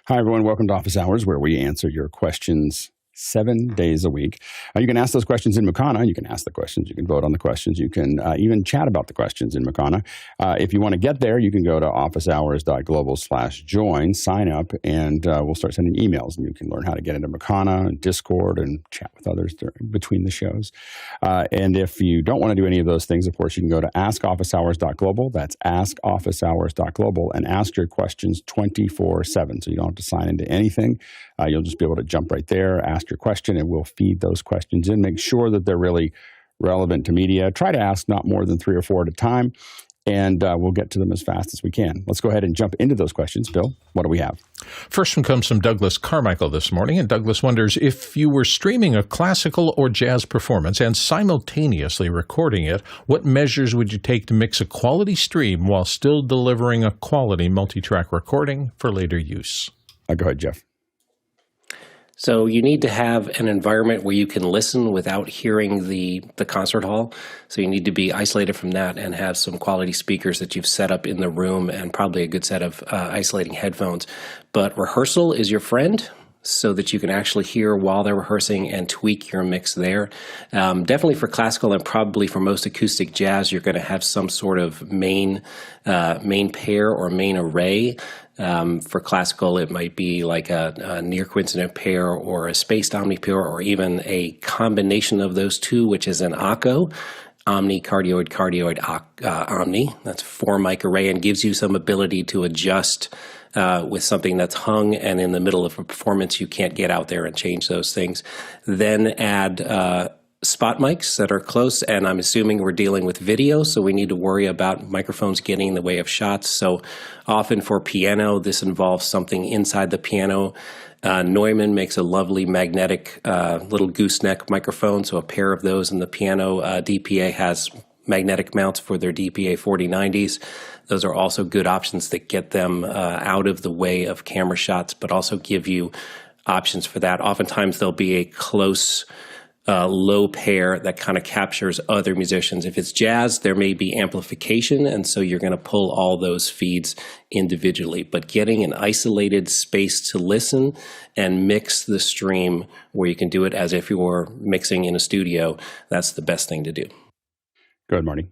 Hi, everyone. Welcome to Office Hours, where we answer your questions 7 days a week. You can ask those questions in Makana. You can ask the questions. You can vote on the questions. You can even chat about the questions in Makana. If you want to get there, you can go to officehours.global/join, sign up, and we'll start sending emails. And you can learn how to get into Makana and Discord and chat with others between the shows. And if you don't want to do any of those things, of course, you can go to askofficehours.global. That's askofficehours.global and ask your questions 24/7. So you don't have to sign into anything. You'll just be able to jump right there, ask your question, and we'll feed those questions in. Make sure that they're really relevant to media. Try to ask not more than 3 or 4 at a time, and we'll get to them as fast as we can. Let's go ahead and jump into those questions. Bill, what do we have? First one comes from Douglas Carmichael this morning, and Douglas wonders, if you were streaming a classical or jazz performance and simultaneously recording it, what measures would you take to mix a quality stream while still delivering a quality multi-track recording for later use? Go ahead, Jeff. So you need to have an environment where you can listen without hearing the concert hall. So you need to be isolated from that and have some quality speakers that you've set up in the room and probably a good set of isolating headphones. But rehearsal is your friend, so that you can actually hear while they're rehearsing and tweak your mix there. Definitely for classical and probably for most acoustic jazz, you're going to have some sort of main pair or main array. For classical, it might be like a near coincident pair or a spaced omni pair, or even a combination of those two, which is an ACO, omni, cardioid, omni. That's 4 mic array and gives you some ability to adjust with something that's hung and in the middle of a performance. You can't get out there and change those things. Then add spot mics that are close, and I'm assuming we're dealing with video, so we need to worry about microphones getting in the way of shots. So often for piano, this involves something inside the piano. Neumann makes a lovely magnetic little gooseneck microphone, so a pair of those in the piano. DPA has magnetic mounts for their DPA 4090s. Those are also good options that get them out of the way of camera shots, but also give you options for that. Oftentimes there'll be a close low pair that kind of captures other musicians. If it's jazz, there may be amplification, and so you're going to pull all those feeds individually. But getting an isolated space to listen and mix the stream where you can do it as if you were mixing in a studio, that's the best thing to do. Go ahead, Marty.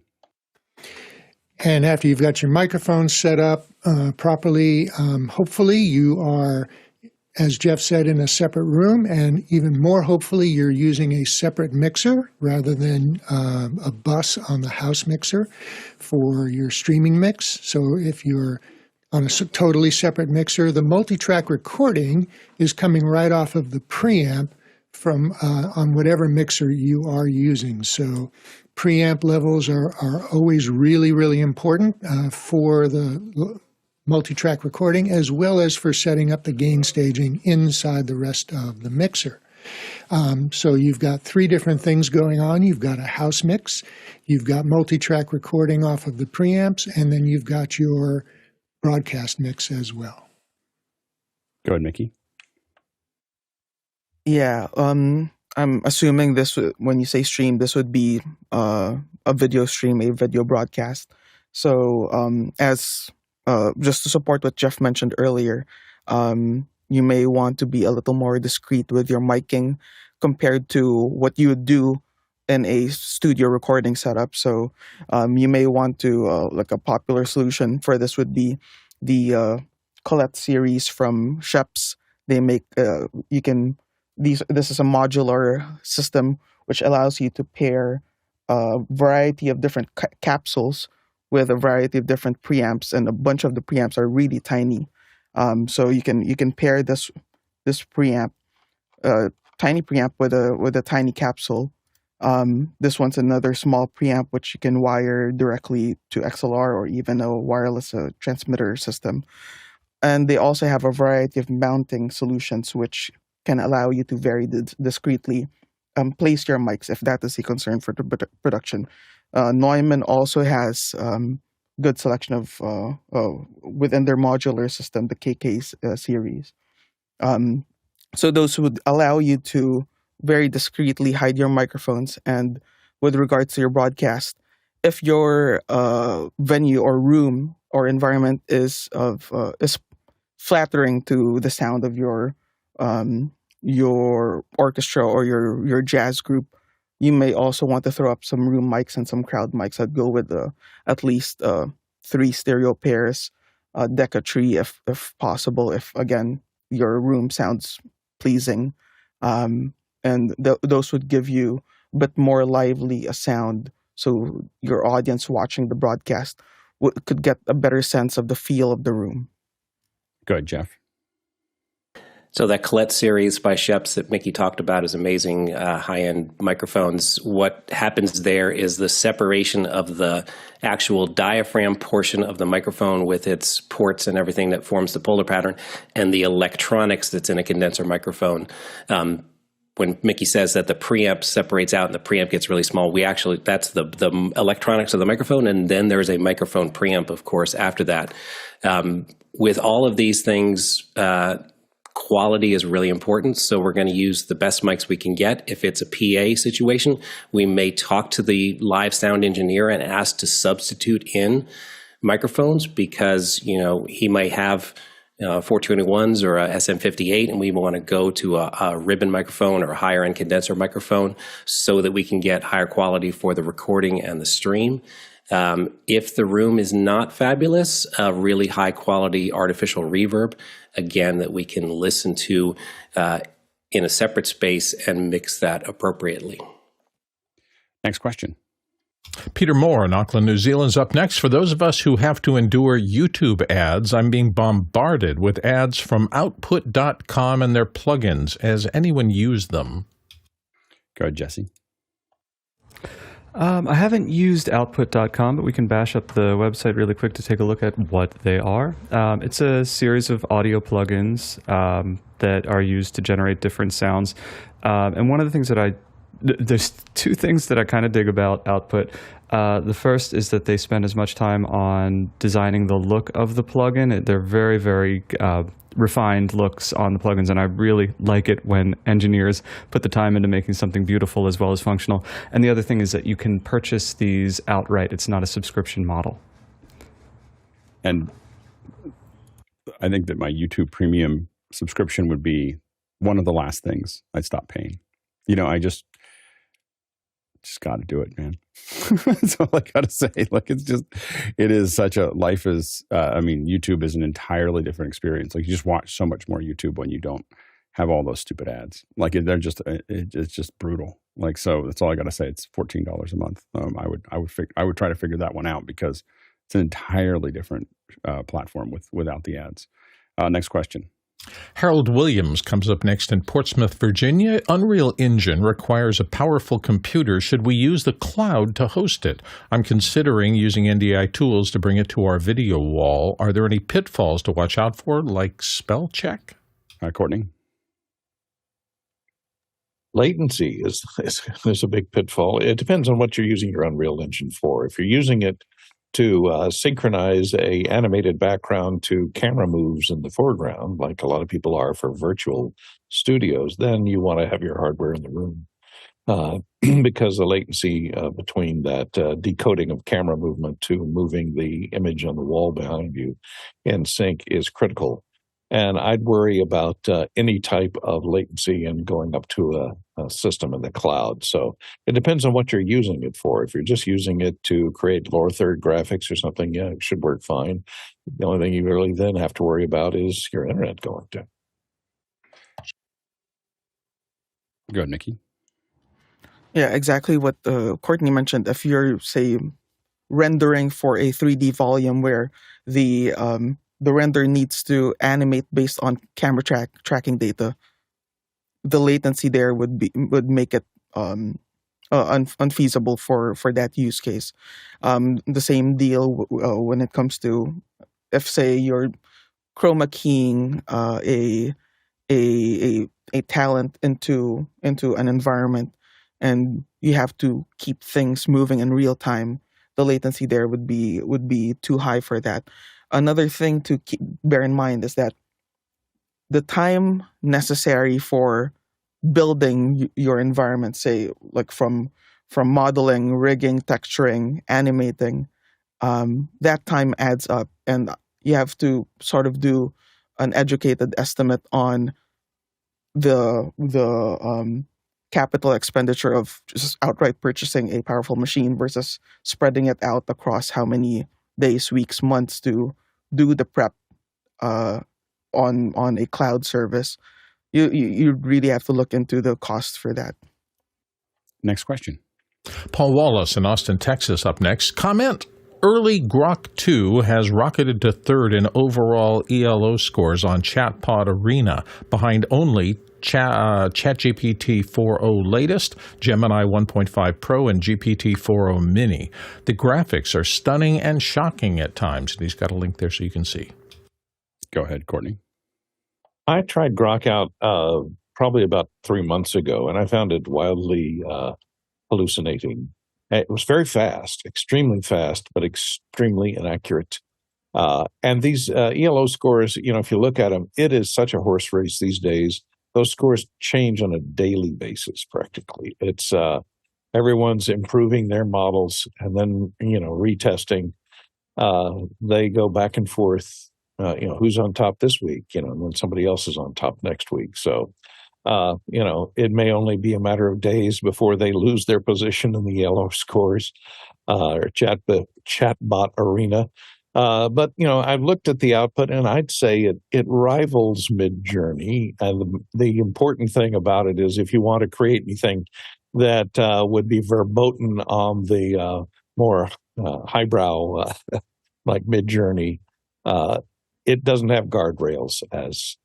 And after you've got your microphone set up properly, hopefully you are, as Jeff said, in a separate room, and even more hopefully you're using a separate mixer rather than a bus on the house mixer for your streaming mix. So if you're on a totally separate mixer, the multi-track recording is coming right off of the preamp from on whatever mixer you are using. So preamp levels are always really, really important for the multi-track recording, as well as for setting up the gain staging inside the rest of the mixer. So you've got 3 different things going on. You've got a house mix, you've got multi-track recording off of the preamps, and then you've got your broadcast mix as well. Go ahead, Mickey. Yeah, I'm assuming this, when you say stream, this would be a video stream, a video broadcast. So just to support what Jeff mentioned earlier, you may want to be a little more discreet with your miking compared to what you would do in a studio recording setup. So you may want to, like a popular solution for this would be the Colette series from Sheps. They make, this is a modular system which allows you to pair a variety of different capsules with a variety of different preamps, and a bunch of the preamps are really tiny. So you can pair this preamp, tiny preamp with a tiny capsule. This one's another small preamp which you can wire directly to XLR or even a wireless transmitter system. And they also have a variety of mounting solutions which can allow you to very discreetly place your mics if that is a concern for the production. Neumann also has good selection of within their modular system, the KK series. So those would allow you to very discreetly hide your microphones. And with regards to your broadcast, if your venue or room or environment is flattering to the sound of your orchestra or your jazz group. You may also want to throw up some room mics and some crowd mics. I'd go with at least 3 stereo pairs, deck a tree if possible, if again your room sounds pleasing, and those would give you a bit more lively a sound, so your audience watching the broadcast could get a better sense of the feel of the room. Good, Jeff. So that Colette series by Sheps that Mickey talked about is amazing, high-end microphones. What happens there is the separation of the actual diaphragm portion of the microphone with its ports and everything that forms the polar pattern, and the electronics that's in a condenser microphone. When Mickey says that the preamp separates out and the preamp gets really small, that's the electronics of the microphone, and then there's a microphone preamp, of course, after that. With all of these things, quality is really important, so we're going to use the best mics we can get. If it's a PA situation, we may talk to the live sound engineer and ask to substitute in microphones, because he might have 421s or a SM58, and we want to go to a ribbon microphone or a higher end condenser microphone so that we can get higher quality for the recording and the stream. If the room is not fabulous, a really high quality artificial reverb, again, that we can listen to in a separate space and mix that appropriately. Next question. Peter Moore in Auckland, New Zealand is up next. For those of us who have to endure YouTube ads, I'm being bombarded with ads from Output.com and their plugins. Has anyone used them? Go ahead, Jesse. I haven't used Output.com, but we can bash up the website really quick to take a look at what they are. It's a series of audio plugins that are used to generate different sounds. And one of the things that there's 2 things that I kind of dig about Output. The first is that they spend as much time on designing the look of the plugin. They're very, very refined looks on the plugins, and I really like it when engineers put the time into making something beautiful as well as functional. And the other thing is that you can purchase these outright. It's not a subscription model. And I think that my YouTube Premium subscription would be one of the last things I'd stop paying. I just got to do it, man. That's all I got to say. It is such a, life is, YouTube is an entirely different experience. You just watch so much more YouTube when you don't have all those stupid ads. It's just brutal. So that's all I got to say. It's $14 a month. I would try to figure that one out, because it's an entirely different platform without the ads. Next question. Harold Williams comes up next in Portsmouth, Virginia. Unreal Engine requires a powerful computer. Should we use the cloud to host it? I'm considering using NDI Tools to bring it to our video wall. Are there any pitfalls to watch out for, like spell check? Courtney? Latency is a big pitfall. It depends on what you're using your Unreal Engine for. If you're using it to synchronize a animated background to camera moves in the foreground, like a lot of people are for virtual studios, then you want to have your hardware in the room, because the latency between that decoding of camera movement to moving the image on the wall behind you in sync is critical. And I'd worry about any type of latency and going up to a system in the cloud. So it depends on what you're using it for. If you're just using it to create lower third graphics or something, yeah, it should work fine. The only thing you really then have to worry about is your internet going down. Go ahead, Nikki. Yeah, exactly what Courtney mentioned. If you're, say, rendering for a 3D volume where the render needs to animate based on camera tracking data, the latency there would make it unfeasible for that use case. The same deal when it comes to, if say you're chroma keying a talent into an environment, and you have to keep things moving in real time, the latency there would be too high for that. Another thing to bear in mind is that the time necessary for building your environment, say like from modeling, rigging, texturing, animating, that time adds up, and you have to sort of do an educated estimate on the capital expenditure of just outright purchasing a powerful machine versus spreading it out across how many days, weeks, months to do the prep on a cloud service. You really have to look into the cost for that. Next question. Paul Wallace in Austin, Texas, up next. Comment. Early Grok 2 has rocketed to third in overall ELO scores on Chatbot Arena, behind only ChatGPT-4o latest, Gemini 1.5 Pro, and GPT-4o Mini. The graphics are stunning and shocking at times. And he's got a link there so you can see. Go ahead, Courtney. I tried Grok out probably about 3 months ago, and I found it wildly hallucinating. It was very fast, extremely fast, but extremely inaccurate. And these ELO scores, if you look at them, it is such a horse race these days. Those scores change on a daily basis, practically. It's everyone's improving their models and then, retesting. They go back and forth, who's on top this week, and then somebody else is on top next week. So, it may only be a matter of days before they lose their position in the ELO scores or Chatbot Arena. But, I've looked at the output, and I'd say it rivals Midjourney. And the important thing about it is if you want to create anything that would be verboten on the more highbrow, like Midjourney, it doesn't have guardrails as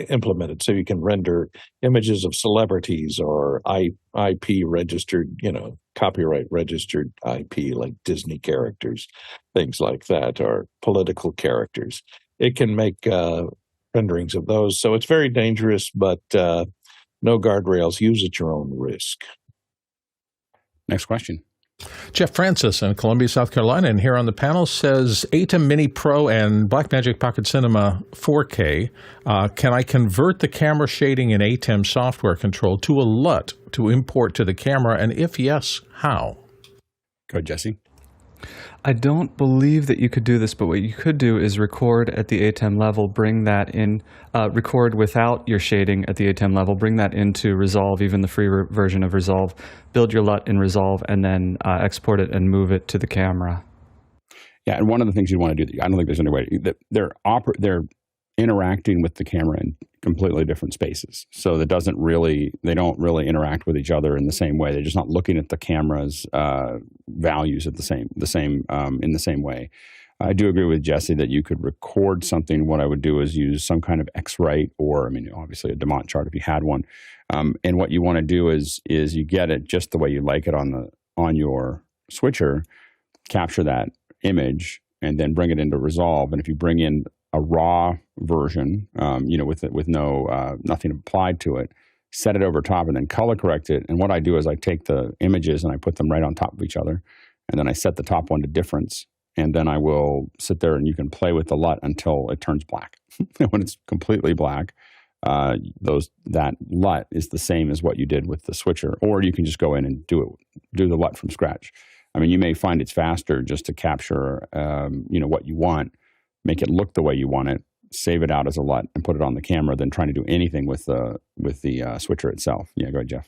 implemented, so you can render images of celebrities or IP registered, copyright registered IP, like Disney characters, things like that, or political characters. It can make renderings of those. So it's very dangerous, but no guardrails. Use at your own risk. Next question. Jeff Francis in Columbia, South Carolina, and here on the panel says, ATEM Mini Pro and Blackmagic Pocket Cinema 4K, can I convert the camera shading in ATEM Software Control to a LUT to import to the camera? And if yes, how? Go ahead, Jesse. I don't believe that you could do this, but what you could do is record at the ATEM level, bring that in, record without your shading at the ATEM level, bring that into Resolve, even the free version of Resolve, build your LUT in Resolve, and then export it and move it to the camera. Yeah, and one of the things you want to do, I don't think there's any way, they're interacting with the camera in completely different spaces. So they don't really interact with each other in the same way. They're just not looking at the camera's values at in the same way. I do agree with Jesse that you could record something. What I would do is use some kind of X-Rite or, obviously a Demont chart if you had one. And what you want to do is you get it just the way you like it on your switcher, capture that image, and then bring it into Resolve. And if you bring in a raw version, with no nothing applied to it, set it over top, and then color correct it. And what I do is I take the images and I put them right on top of each other, and then I set the top one to difference, and then I will sit there and you can play with the LUT until it turns black. When it's completely black, that LUT is the same as what you did with the switcher, or you can just go in and do the LUT from scratch. You may find it's faster just to capture what you want, make it look the way you want it, save it out as a LUT, and put it on the camera than trying to do anything with the switcher itself. Yeah, go ahead, Jeff.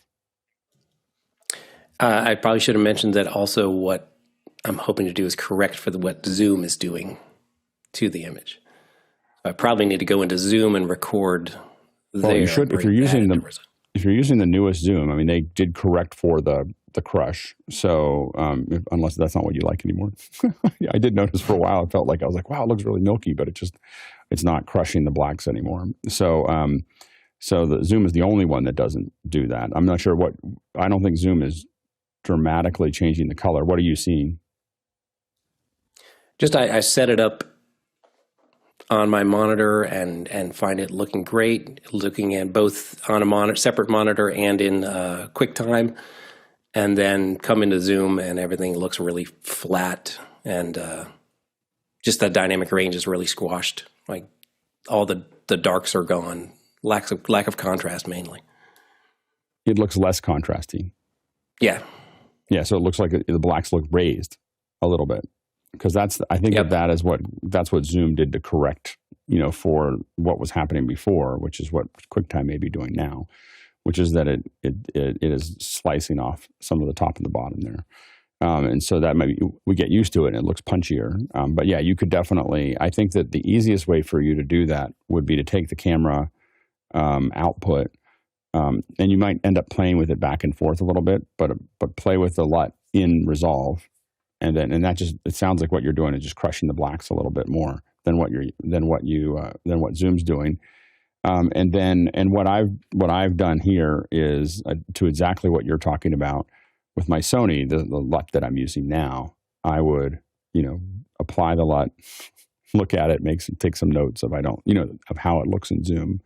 I probably should have mentioned that also what I'm hoping to do is correct for what Zoom is doing to the image. I probably need to go into Zoom and record there. Well, you should, if you're using the newest Zoom. They did correct for the crush. So unless that's not what you like anymore. I did notice for a while, it felt like I was like, wow, it looks really milky, but it's not crushing the blacks anymore. So the Zoom is the only one that doesn't do that. I'm not sure I don't think Zoom is dramatically changing the color. What are you seeing? Just I set it up on my monitor and find it looking great, looking at both on a separate monitor and in QuickTime. And then come into Zoom and everything looks really flat, and just the dynamic range is really squashed. Like all the darks are gone, lack of contrast mainly. It looks less contrasty. Yeah. Yeah, so it looks like the blacks look raised a little bit, because that's what Zoom did to correct for what was happening before, which is what QuickTime may be doing now, which is that it is slicing off some of the top and the bottom there. And so that we get used to it and it looks punchier. But yeah, you could definitely, I think that the easiest way for you to do that would be to take the camera output, and you might end up playing with it back and forth a little bit, but play with the LUT in Resolve. And that just, it sounds like what you're doing is just crushing the blacks a little bit more than what Zoom's doing. And what I've done here is to exactly what you're talking about with my Sony, the LUT that I'm using now. I would, apply the LUT, look at it, take some notes of how it looks in Zoom,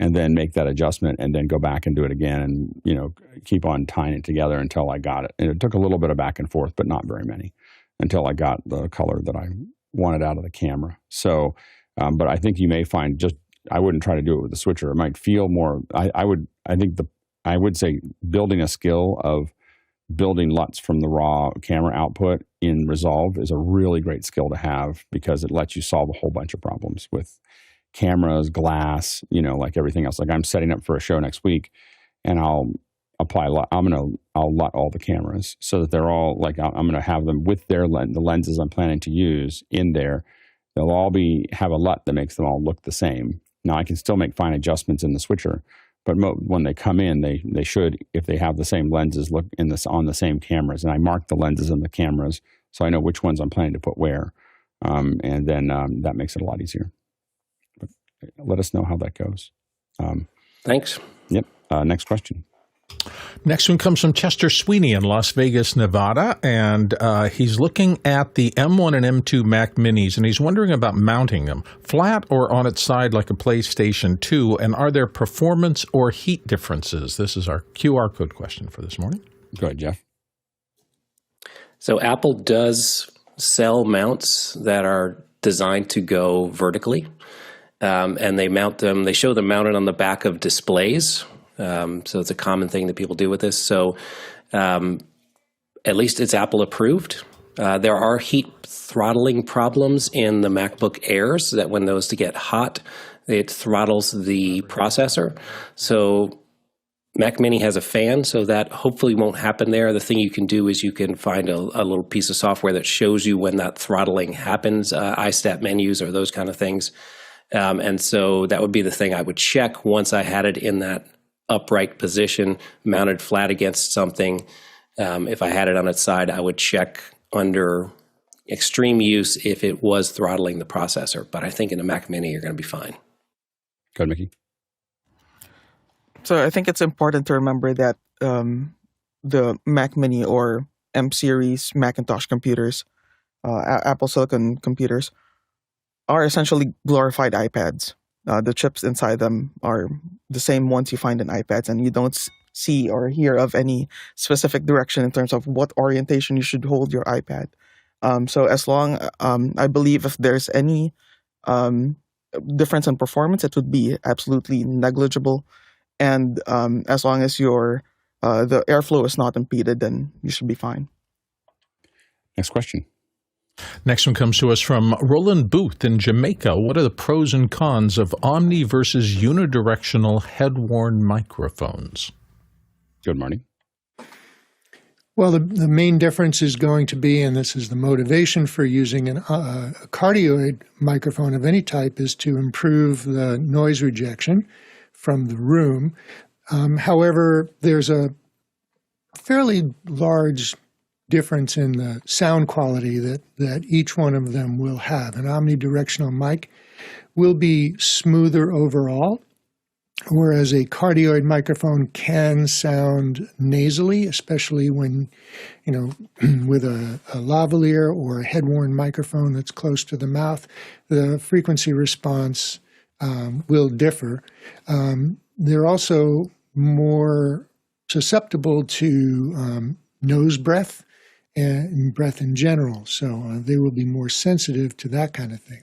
and then make that adjustment, and then go back and do it again, and keep on tying it together until I got it. And it took a little bit of back and forth, but not very many, until I got the color that I wanted out of the camera. So, but I think you may find I wouldn't try to do it with the switcher. It might feel more. I would say building a skill of building LUTs from the raw camera output in Resolve is a really great skill to have, because it lets you solve a whole bunch of problems with cameras, glass, like everything else. Like I'm setting up for a show next week, and I'll apply LUT. I'll LUT all the cameras so that they're all like, I'm going to have them with the lenses I'm planning to use in there. They'll all have a LUT that makes them all look the same. Now I can still make fine adjustments in the switcher, but when they come in, they should, if they have the same lenses, look on the same cameras. And I mark the lenses in the cameras so I know which ones I'm planning to put where. And then that makes it a lot easier. But let us know how that goes. Thanks. Yep. Next question. Next one comes from Chester Sweeney in Las Vegas, Nevada, and he's looking at the M1 and M2 Mac Minis, and he's wondering about mounting them, flat or on its side like a PlayStation 2, and are there performance or heat differences? This is our QR code question for this morning. Go ahead, Jeff. So Apple does sell mounts that are designed to go vertically, and they mount them. They show them mounted on the back of displays. So it's a common thing that people do with this. So at least it's Apple approved. There are heat throttling problems in the MacBook Airs, that when those get hot, it throttles the processor. So Mac Mini has a fan, so that hopefully won't happen there. The thing you can do is you can find a little piece of software that shows you when that throttling happens, iStat menus or those kind of things. And so that would be the thing I would check once I had it in that upright position, mounted flat against something. If I had it on its side, I would check under extreme use if it was throttling the processor. But I think in a Mac Mini, you're going to be fine. Go ahead, Mickey. So I think it's important to remember that the Mac Mini or M series Macintosh computers, Apple Silicon computers, are essentially glorified iPads. The chips inside them are the same ones you find in iPads, and you don't see or hear of any specific direction in terms of what orientation you should hold your iPad. So as long, I believe if there's any difference in performance, it would be absolutely negligible. And as long as the airflow is not impeded, then you should be fine. Next question. Next one comes to us from Roland Booth in Jamaica. What are the pros and cons of omni versus unidirectional head-worn microphones? Good morning. Well, the main difference is going to be, and this is the motivation for using a cardioid microphone of any type, is to improve the noise rejection from the room. However, there's a fairly large difference in the sound quality that each one of them will have. An omnidirectional mic will be smoother overall, whereas a cardioid microphone can sound nasally, especially when, with a lavalier or a headworn microphone that's close to the mouth, the frequency response will differ. They're also more susceptible to nose breath and breath in general, so they will be more sensitive to that kind of thing.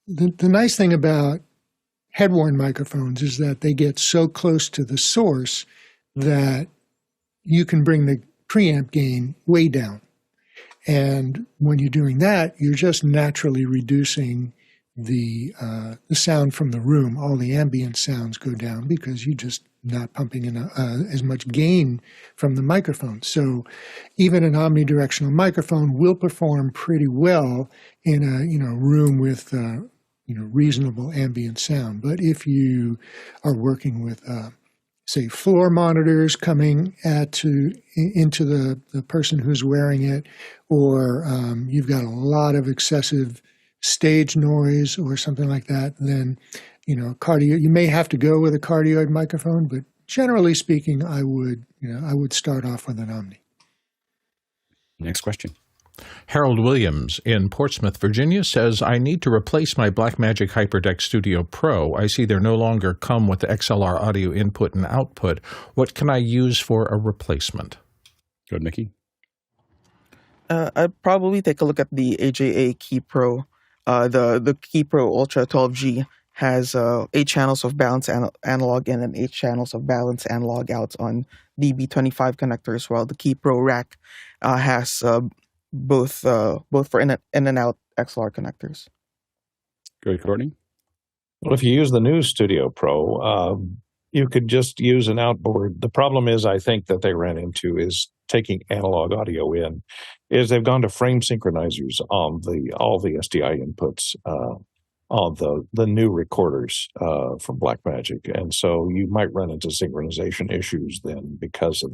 The nice thing about head-worn microphones is that they get so close to the source that you can bring the preamp gain way down. And when you're doing that, you're just naturally reducing the sound from the room. All the ambient sounds go down because you're just not pumping in as much gain from the microphone. So even an omnidirectional microphone will perform pretty well in a room with reasonable ambient sound. But if you are working with say floor monitors coming into the person who's wearing it, or you've got a lot of excessive stage noise or something like that, then you may have to go with a cardioid microphone. But generally speaking, I would start off with an Omni. Next question. Harold Williams in Portsmouth, Virginia says, I need to replace my Blackmagic HyperDeck Studio Pro. I see they no longer come with the XLR audio input and output. What can I use for a replacement? Good, Nikki. I'd probably take a look at the AJA Key Pro. The Key Pro Ultra 12G has 8 channels of balanced analog in and 8 channels of balanced analog outs on DB25 connectors, while the Key Pro Rack has both for in and out XLR connectors. Good, Courtney. Well, if you use the new Studio Pro, you could just use an outboard. The problem is, I think, that they ran into is taking analog audio in, is they've gone to frame synchronizers on all the SDI inputs on the new recorders from Blackmagic. And so you might run into synchronization issues then because of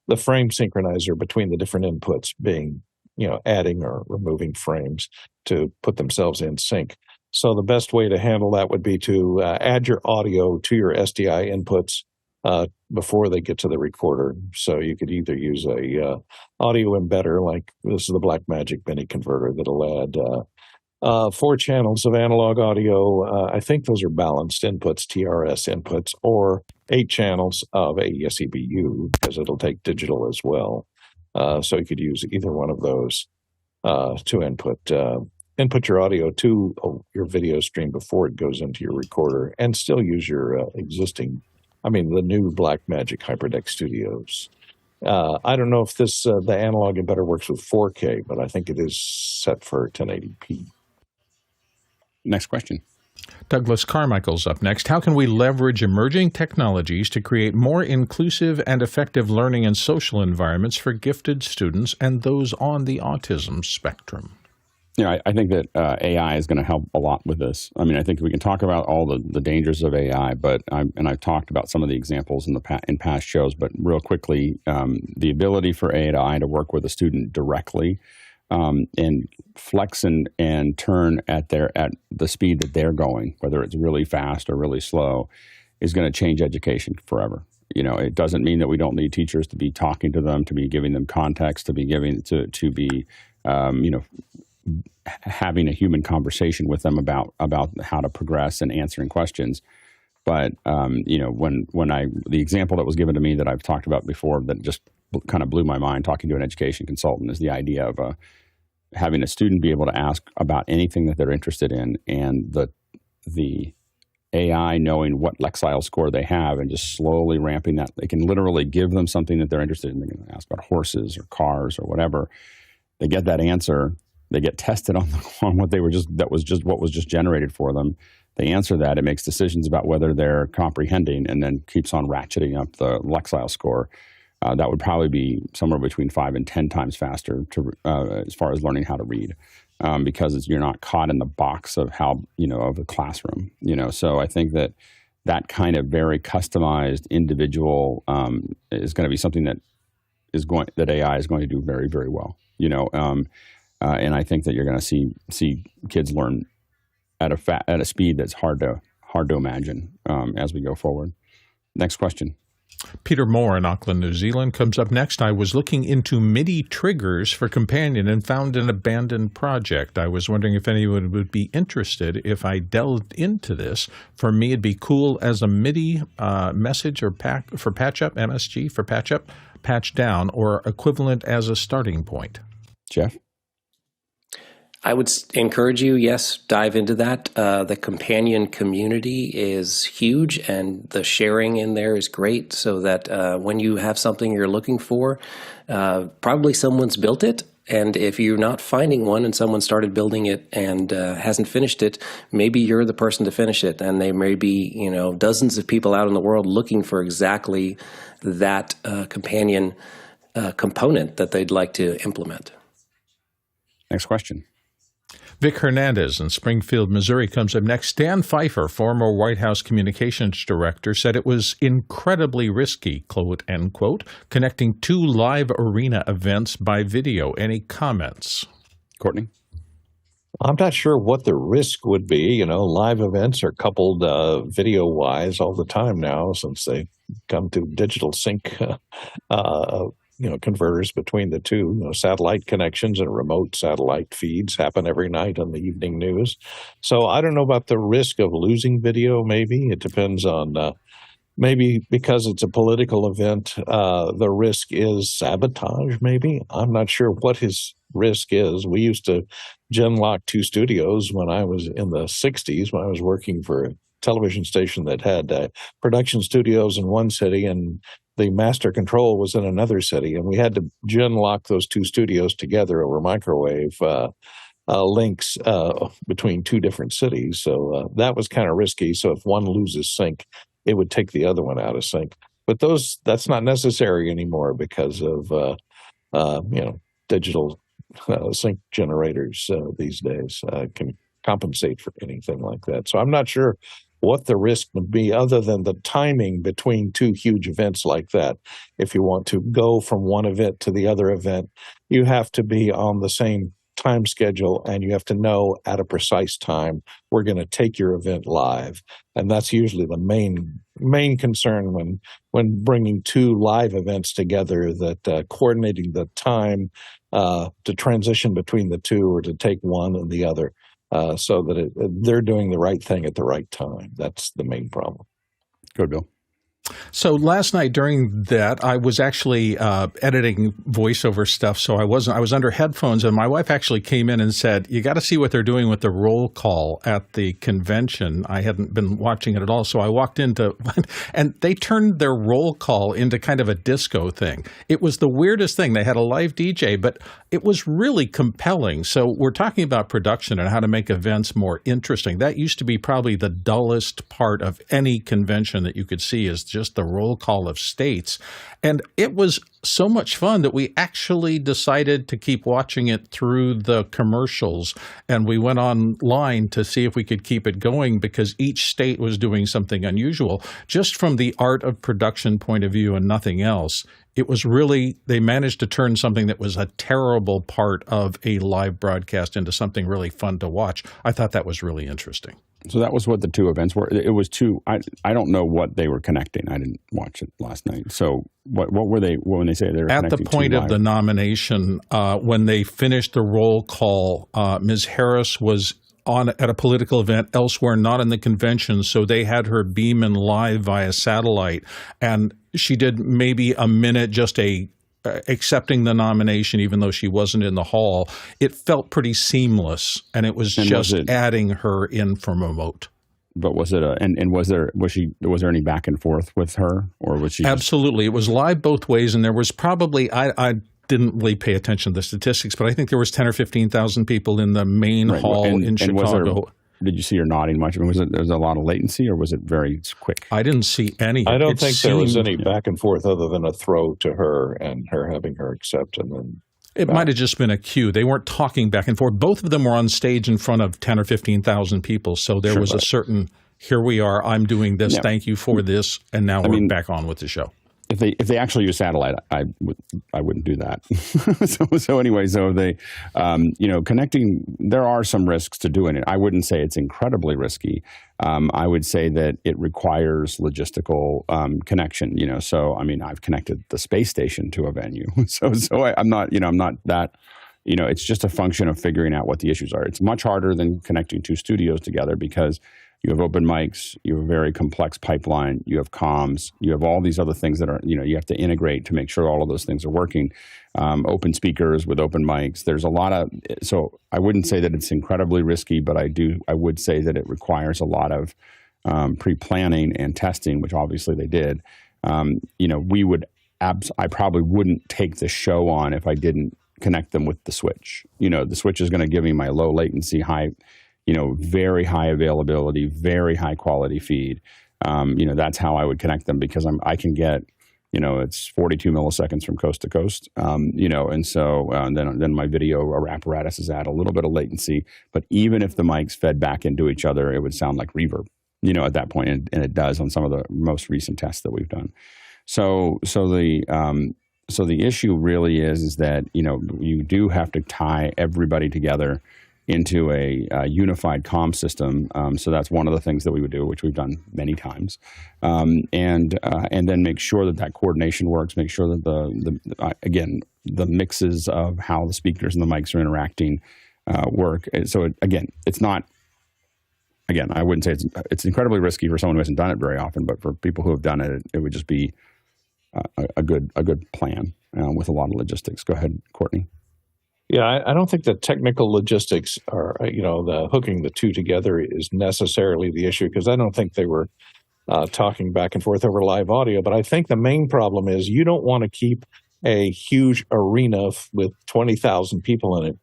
the frame synchronizer between the different inputs being, adding or removing frames to put themselves in sync. So the best way to handle that would be to add your audio to your SDI inputs before they get to the recorder. So you could either use a audio embedder, like this is the Blackmagic Mini converter that'll add 4 channels of analog audio. I think those are balanced inputs, TRS inputs, or 8 channels of AES EBU, because it'll take digital as well. So you could use either one of those to input your audio to your video stream before it goes into your recorder, and still use your the new Blackmagic HyperDeck Studios. I don't know if the analog embedder works with 4K, but I think it is set for 1080p. Next question. Douglas Carmichael's up next. How can we leverage emerging technologies to create more inclusive and effective learning and social environments for gifted students and those on the autism spectrum? I think that AI is going to help a lot with this. I think we can talk about all the dangers of AI, but I've talked about some of the examples in past shows. But real quickly, the ability for AI to work with a student directly and flex and turn at the speed that they're going, whether it's really fast or really slow, is going to change education forever. It doesn't mean that we don't need teachers to be talking to them, to be giving them context, to be having a human conversation with them about how to progress and answering questions. But the example that was given to me that I've talked about before that just kind of blew my mind, talking to an education consultant, is the idea of having a student be able to ask about anything that they're interested in, and the AI knowing what Lexile score they have and just slowly ramping that. They can literally give them something that they're interested in. They're going to ask about horses or cars or whatever. They get that answer. They get tested on what was just generated for them. They answer that. It makes decisions about whether they're comprehending, and then keeps on ratcheting up the Lexile score. That would probably be somewhere between 5 and 10 times faster as far as learning how to read, because you're not caught in the box of of the classroom. So I think that kind of very customized individual is going to be something that AI is going to do very, very well. And I think that you're going to see kids learn at a speed that's hard to imagine as we go forward. Next question. Peter Moore in Auckland, New Zealand comes up next. I was looking into MIDI triggers for Companion and found an abandoned project. I was wondering if anyone would be interested if I delved into this. For me, it'd be cool as a MIDI message or for patch up, MSG for patch up, patch down, or equivalent as a starting point. Jeff? I would encourage you, yes, dive into that. The Companion community is huge, and the sharing in there is great, so that when you have something you're looking for, probably someone's built it, And if you're not finding one and someone started building it and hasn't finished it, maybe you're the person to finish it. And there may be, dozens of people out in the world looking for exactly that companion component that they'd like to implement. Next question. Vic Hernandez in Springfield, Missouri comes up next. Dan Pfeifer, former White House communications director, said it was incredibly risky, quote, end quote, connecting two live arena events by video. Any comments? Courtney? I'm not sure what the risk would be. Live events are coupled video-wise all the time now since they come to digital sync converters between the two. Satellite connections and remote satellite feeds happen every night on the evening news. So I don't know about the risk of losing video, maybe. It depends on, maybe because it's a political event, the risk is sabotage, maybe. I'm not sure what his risk is. We used to gen lock two studios when I was in the 60s, when I was working for a television station that had production studios in one city and the master control was in another city, and we had to gen lock those two studios together over microwave links between two different cities. So that was kind of risky. So if one loses sync, it would take the other one out of sync. But that's not necessary anymore because of digital sync generators these days can compensate for anything like that. So I'm not sure what the risk would be other than the timing between two huge events like that. If you want to go from one event to the other event, you have to be on the same time schedule and you have to know at a precise time we're going to take your event live. And that's usually the main concern when bringing two live events together, that coordinating the time to transition between the two or to take one and the other. So that they're doing the right thing at the right time. That's the main problem. Go, Bill. So last night during that, I was actually editing voiceover stuff. So I was under headphones, and my wife actually came in and said, "You got to see what they're doing with the roll call at the convention." I hadn't been watching it at all, so I walked into, and they turned their roll call into kind of a disco thing. It was the weirdest thing. They had a live DJ, but it was really compelling. So we're talking about production and how to make events more interesting. That used to be probably the dullest part of any convention that you could see, is just the roll call of states. And it was so much fun that we actually decided to keep watching it through the commercials. And we went online to see if we could keep it going because each state was doing something unusual. Just from the art of production point of view and nothing else, it was really, they managed to turn something that was a terrible part of a live broadcast into something really fun to watch. I thought that was really interesting. So that was what the two events were. It was two. I don't know what they were connecting. I didn't watch it last night. So what were they when they say they were at connecting? The point of the nomination, when they finished the roll call, Ms. Harris was at a political event elsewhere, not in the convention, so they had her beam in live via satellite, and she did maybe a minute, just accepting the nomination, even though she wasn't in the hall. It felt pretty seamless, and it was adding her in from remote. But was it was there any back and forth with her, or was she? Absolutely, it was live both ways, and there was probably I didn't really pay attention to the statistics, but I think there was 10 or 15,000 people in the main hall in Chicago. Did you see her nodding much? I mean, there was a lot of latency, or was it very quick? I didn't see any. I don't think there was any back and forth other than a throw to her and her having her accept, and then it might have just been a cue. They weren't talking back and forth. Both of them were on stage in front of 10 or 15,000 people, so there was a certain, here we are, I'm doing this, thank you for this, and now we're back on with the show. If they actually use satellite, I wouldn't do that. so anyway, they connecting. There are some risks to doing it. I wouldn't say it's incredibly risky. I would say that it requires logistical connection. So I mean, I've connected the space station to a venue. so I'm not that. It's just a function of figuring out what the issues are. It's much harder than connecting two studios together because you have open mics, you have a very complex pipeline, you have comms, you have all these other things that are, you have to integrate to make sure all of those things are working. Open speakers with open mics. There's a lot of, so I wouldn't say that it's incredibly risky, but I would say that it requires a lot of pre-planning and testing, which obviously they did. I probably wouldn't take the show on if I didn't connect them with the switch. The switch is going to give me my low latency, high, very high availability, very high quality feed. That's how I would connect them, because I can get, it's 42 milliseconds from coast to coast, and so then my video apparatus is at a little bit of latency. But even if the mics fed back into each other, it would sound like reverb, at that point, and it does on some of the most recent tests that we've done. So the issue really is that, you do have to tie everybody together into a unified comm system. So that's one of the things that we would do, which we've done many times, and then make sure that coordination works. Make sure that the mixes of how the speakers and the mics are interacting work. So it's not. Again, I wouldn't say it's incredibly risky for someone who hasn't done it very often, but for people who have done it, it would just be a good plan with a lot of logistics. Go ahead, Courtney. Yeah, I don't think the technical logistics are, the hooking the two together is necessarily the issue, because I don't think they were talking back and forth over live audio. But I think the main problem is you don't want to keep a huge arena with 20,000 people in it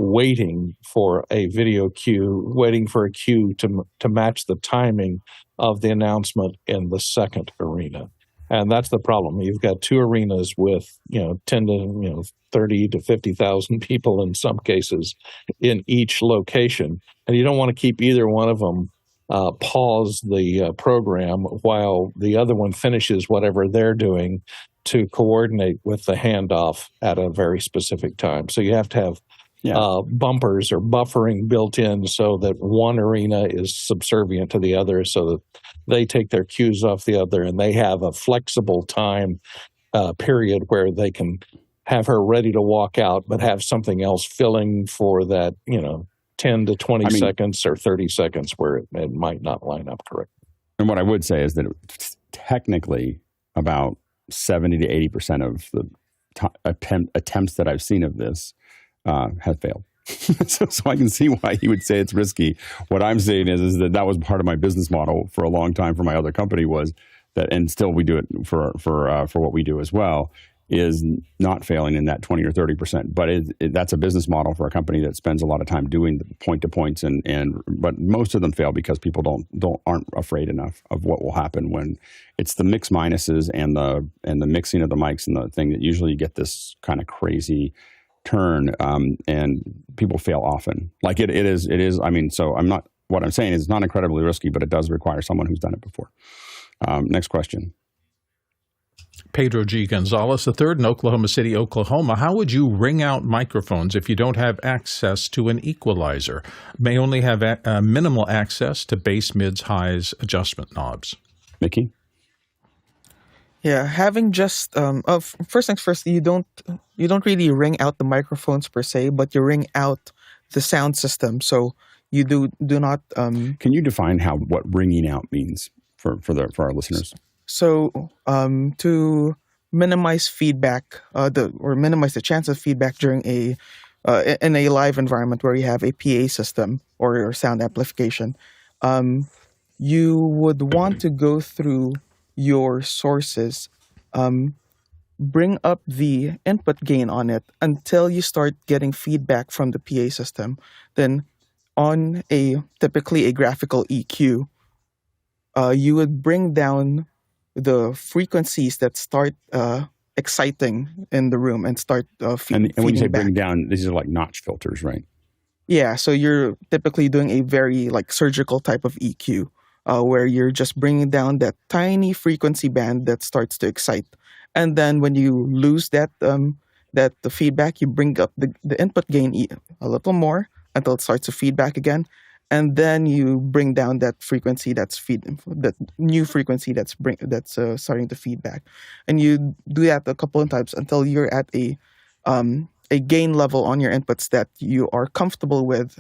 waiting for a video cue, waiting for a cue to match the timing of the announcement in the second arena. And that's the problem. You've got two arenas with, 10 to 30 to 50,000 people in some cases in each location. And you don't want to keep either one of them pause the program while the other one finishes whatever they're doing to coordinate with the handoff at a very specific time. So you have to have bumpers or buffering built in so that one arena is subservient to the other, so that they take their cues off the other, and they have a flexible time period where they can have her ready to walk out, but have something else filling for that, 10 to 20 seconds or 30 seconds where it might not line up correctly. And what I would say is that technically about 70 to 80% of the attempts that I've seen of this have failed. so I can see why he would say it's risky. What I'm saying is that was part of my business model for a long time for my other company, was that, and still we do it for what we do as well, is not failing in that 20 or 30%. But that's a business model for a company that spends a lot of time doing the point-to-points, but most of them fail because people aren't afraid enough of what will happen when it's the mix minuses and the mixing of the mics and the thing that usually you get this kind of crazy turn, and people fail often. Like it is. So what I'm saying is it's not incredibly risky, but it does require someone who's done it before. Next question. Pedro G. Gonzalez III in Oklahoma City, Oklahoma. How would you ring out microphones if you don't have access to an equalizer? May only have minimal access to bass, mids, highs, adjustment knobs. Mickey? Yeah, having just first things first, you don't really ring out the microphones per se, but you ring out the sound system. So you do not. Can you define what ringing out means for our listeners? So to minimize feedback, or minimize the chance of feedback during in a live environment where you have a PA system or sound amplification, you would want to go through your sources, bring up the input gain on it until you start getting feedback from the PA system. Then on typically a graphical EQ, you would bring down the frequencies that start exciting in the room and start feeding And when you say back. bring down, these are like notch filters, right? Yeah, so you're typically doing a very surgical type of EQ, where you're just bringing down that tiny frequency band that starts to excite. And then when you lose the feedback, you bring up the input gain a little more until it starts to feedback again. And then you bring down that frequency that new frequency that's starting to feedback. And you do that a couple of times until you're at a gain level on your inputs that you are comfortable with,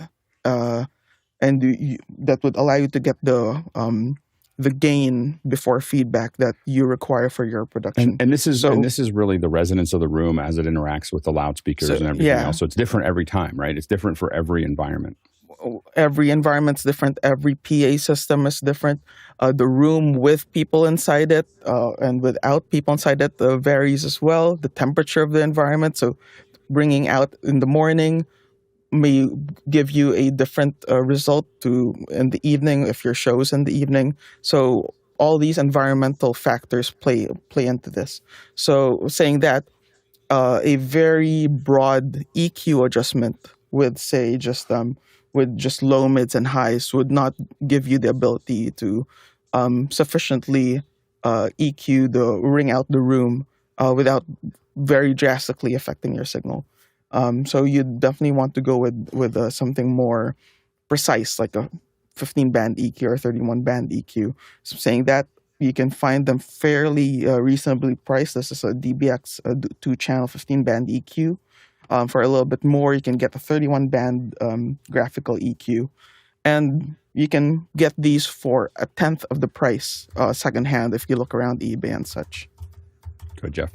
and that would allow you to get the gain before feedback that you require for your production. And this is really the resonance of the room as it interacts with the loudspeakers and everything else. So it's different every time, right? It's different for every environment. Every environment's different. Every PA system is different. The room with people inside it and without people inside it varies as well. The temperature of the environment. So bringing out in the morning may give you a different result to in the evening if your show's in the evening. So all these environmental factors play into this. So saying that a very broad EQ adjustment with say just with just low, mids, and highs would not give you the ability to sufficiently EQ ring out the room without very drastically affecting your signal. So you definitely want to go with something more precise, like a 15-band EQ or 31-band EQ. So saying that, you can find them fairly reasonably priced. This is a DBX 2-channel 15-band EQ. For a little bit more, you can get a 31-band graphical EQ. And you can get these for a tenth of the price secondhand if you look around eBay and such. Good, Jeff.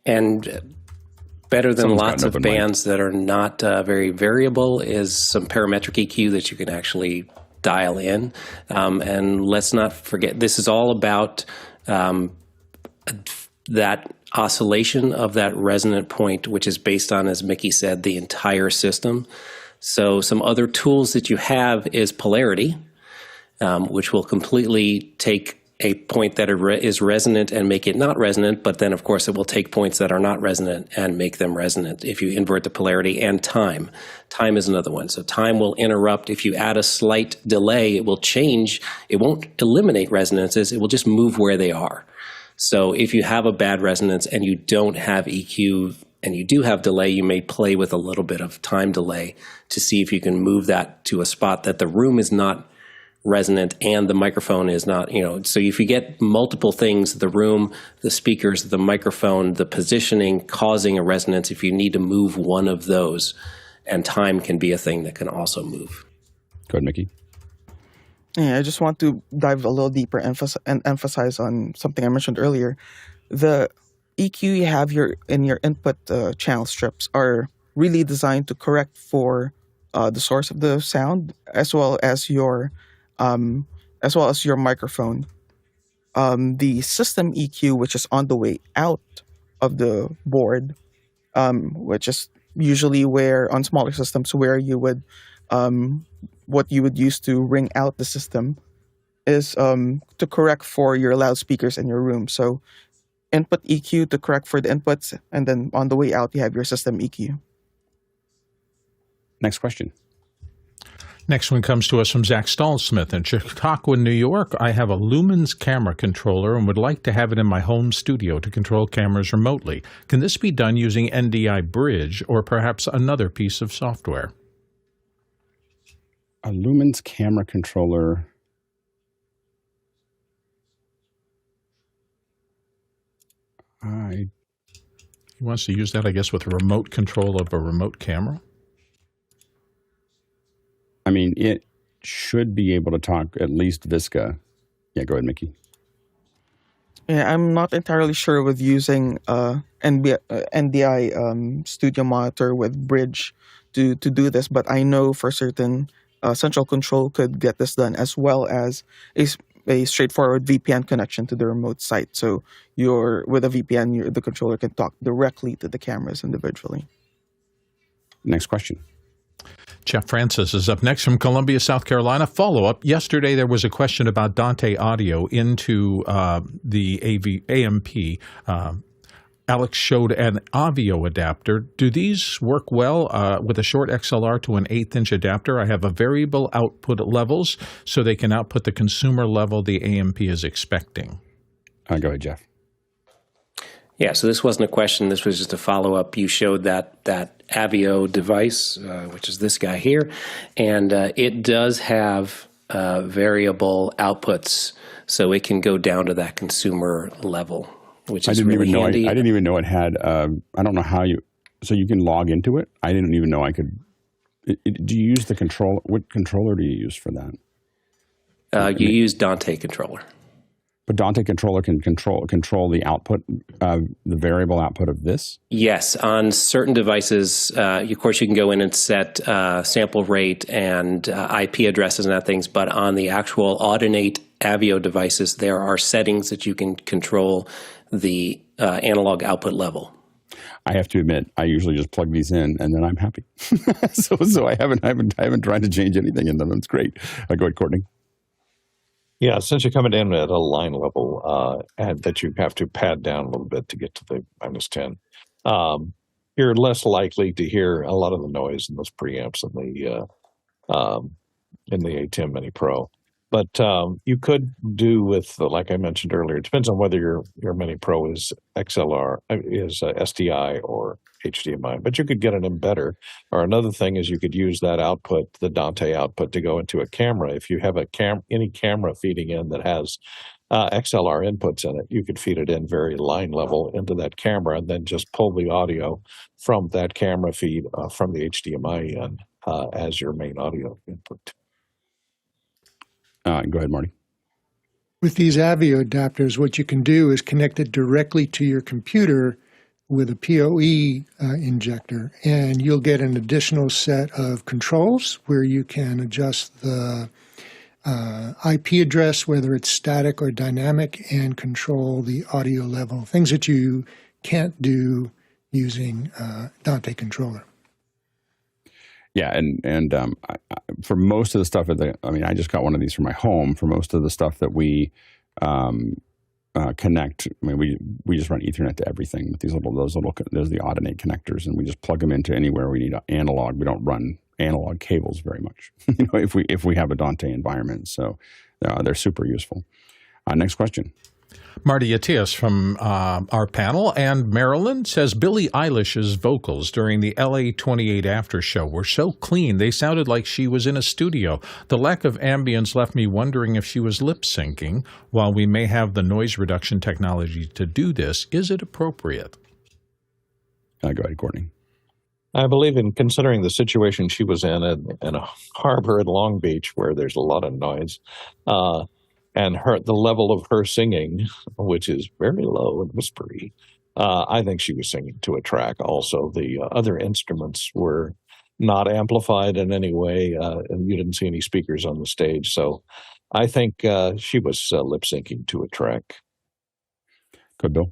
And better than Someone's lots got of an open bands that are not very variable is some parametric EQ that you can actually dial in. And let's not forget, this is all about that oscillation of that resonant point, which is based on, as Mickey said, the entire system. So some other tools that you have is polarity, which will completely take a point that is resonant and make it not resonant, but then of course it will take points that are not resonant and make them resonant if you invert the polarity. And time. Time is another one. So time will interrupt. If you add a slight delay, it will change. It won't eliminate resonances. It will just move where they are. So if you have a bad resonance and you don't have EQ and you do have delay, you may play with a little bit of time delay to see if you can move that to a spot that the room is not resonant and the microphone is not, so if you get multiple things, the room, the speakers, the microphone, the positioning causing a resonance, if you need to move one of those, and time can be a thing that can also move. Go ahead, Mickey. Yeah, I just want to dive a little deeper and emphasize on something I mentioned earlier. The EQ you have in your input channel strips are really designed to correct for the source of the sound as well as your microphone. The system EQ, which is on the way out of the board, which is usually where on smaller systems where you would what you would use to ring out the system, is to correct for your loudspeakers in your room. So input EQ to correct for the inputs, and then on the way out you have your system EQ. Next question. Next one comes to us from Zach Stallsmith in Chautauqua, New York. I have a Lumens camera controller and would like to have it in my home studio to control cameras remotely. Can this be done using NDI Bridge or perhaps another piece of software? A Lumens camera controller. He wants to use that, I guess, with a remote control of a remote camera. I mean, it should be able to talk at least Visca. Yeah, go ahead, Mickey. Yeah, I'm not entirely sure with using NDI Studio Monitor with Bridge to do this, but I know for certain Central Control could get this done, as well as a straightforward VPN connection to the remote site. So with a VPN, the controller can talk directly to the cameras individually. Next question. Jeff Francis is up next from Columbia, South Carolina. Follow-up. Yesterday, there was a question about Dante audio into the AMP. Alex showed an AVIO adapter. Do these work well with a short XLR to an 1/8-inch adapter? I have a variable output levels, so they can output the consumer level the AMP is expecting. Go ahead, Jeff. Yeah, so this wasn't a question. This was just a follow-up. You showed that AVIO device, which is this guy here, and it does have variable outputs, so it can go down to that consumer level, which is really handy. I didn't even know it had. I don't know how you. So you can log into it. I didn't even know I could. Do you use the control? What controller do you use for that? You use Dante controller. But Dante controller can control the output, the variable output of this? Yes. On certain devices, of course, you can go in and set sample rate and IP addresses and that things, but on the actual Audinate AVIO devices, there are settings that you can control the analog output level. I have to admit, I usually just plug these in and then I'm happy. so I haven't tried to change anything in them. It's great. Go ahead, Courtney. Yeah, since you're coming in at a line level and that you have to pad down a little bit to get to the -10, you're less likely to hear a lot of the noise in those preamps in the ATEM Mini Pro. But you could do with, like I mentioned earlier, it depends on whether your Mini Pro is XLR, is SDI or HDMI. But you could get an embedder. Or another thing is you could use that output, the Dante output, to go into a camera. If you have any camera feeding in that has XLR inputs in it, you could feed it in very line level into that camera and then just pull the audio from that camera feed from the HDMI in as your main audio input. Go ahead, Marty. With these AVIO adapters, what you can do is connect it directly to your computer with a PoE injector, and you'll get an additional set of controls where you can adjust the IP address, whether it's static or dynamic, and control the audio level, things that you can't do using Dante Controller. Yeah, and for most of the stuff I just got one of these for my home. For most of the stuff that we connect, we just run Ethernet to everything with there's the Audinate connectors, and we just plug them into anywhere we need analog. We don't run analog cables very much, if we have a Dante environment. So they're super useful. Next question. Marty Atias from our panel and Maryland says Billie Eilish's vocals during the LA28 Aftershow were so clean they sounded like she was in a studio. The lack of ambience left me wondering if she was lip syncing. While we may have the noise reduction technology to do this, is it appropriate? Go ahead, Courtney. I believe in considering the situation she was in a harbor at Long Beach where there's a lot of noise. And the level of her singing, which is very low and whispery, I think she was singing to a track. Also, the other instruments were not amplified in any way, and you didn't see any speakers on the stage. So I think she was lip syncing to a track. Good, Bill.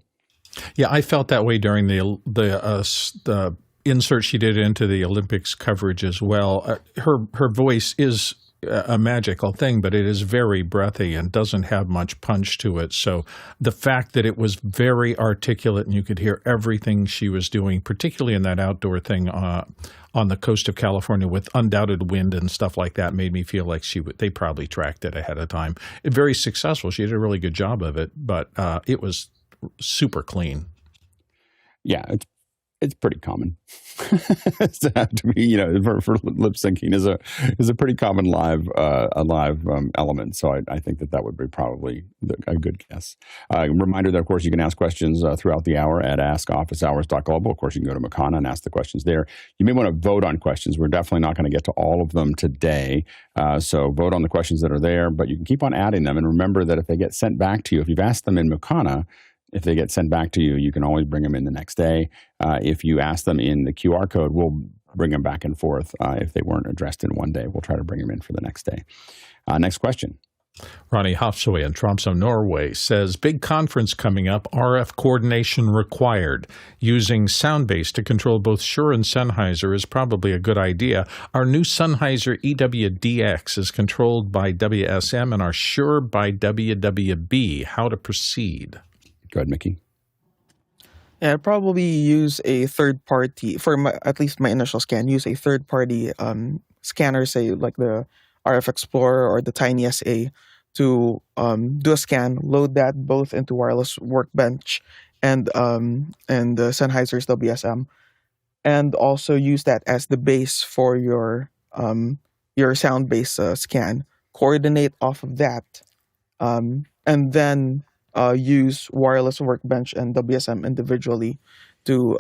Yeah, I felt that way during the insert she did into the Olympics coverage as well. Her voice is a magical thing, but it is very breathy and doesn't have much punch to it. So the fact that it was very articulate and you could hear everything she was doing, particularly in that outdoor thing on the coast of California with undoubted wind and stuff like that, made me feel like they probably tracked it ahead of time. Very successful. She did a really good job of it, but it was super clean. Yeah, it's pretty common to have to be, for lip syncing is a pretty common live element. So I think that would be probably a good guess. Reminder that, of course, you can ask questions throughout the hour at askofficehours.global. Of course, you can go to Makana and ask the questions there. You may want to vote on questions. We're definitely not going to get to all of them today. So vote on the questions that are there, but you can keep on adding them. And remember that if they get sent back to you, if you've asked them in Makana, if they get sent back to you, you can always bring them in the next day. If you ask them in the QR code, we'll bring them back and forth. If they weren't addressed in one day, we'll try to bring them in for the next day. Next question. Ronnie Hofsøy in Tromsø, Norway says, big conference coming up, RF coordination required. Using Soundbase to control both Shure and Sennheiser is probably a good idea. Our new Sennheiser EW-DX is controlled by WSM and our Shure by WWB. How to proceed? Go ahead, Mickey. Yeah, I'd probably use a third party, at least my initial scan, use a third party scanner, say like the RF Explorer or the Tiny SA, to do a scan, load that both into Wireless Workbench and the Sennheiser's WSM, and also use that as the base for your Soundbase scan. Coordinate off of that, and then use Wireless Workbench and WSM individually to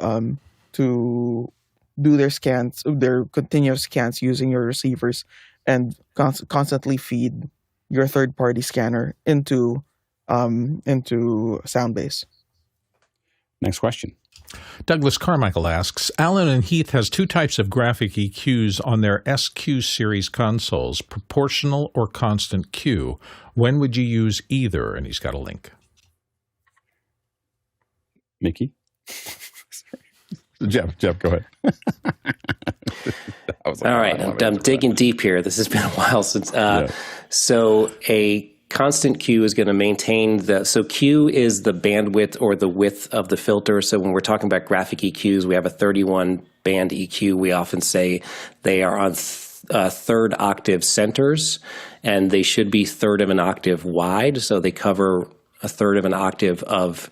do their scans, their continuous scans using your receivers, and constantly feed your third-party scanner into Soundbase. Next question. Douglas Carmichael asks, Allen & Heath has two types of graphic EQs on their SQ series consoles, proportional or constant Q. When would you use either? And he's got a link. Mickey? Jeff, go ahead. All right, I'm digging deep here. This has been a while since. So a constant Q is going to maintain so Q is the bandwidth or the width of the filter. So when we're talking about graphic EQs, we have a 31 band EQ. We often say they are on third octave centers, and they should be third of an octave wide. So they cover a third of an octave of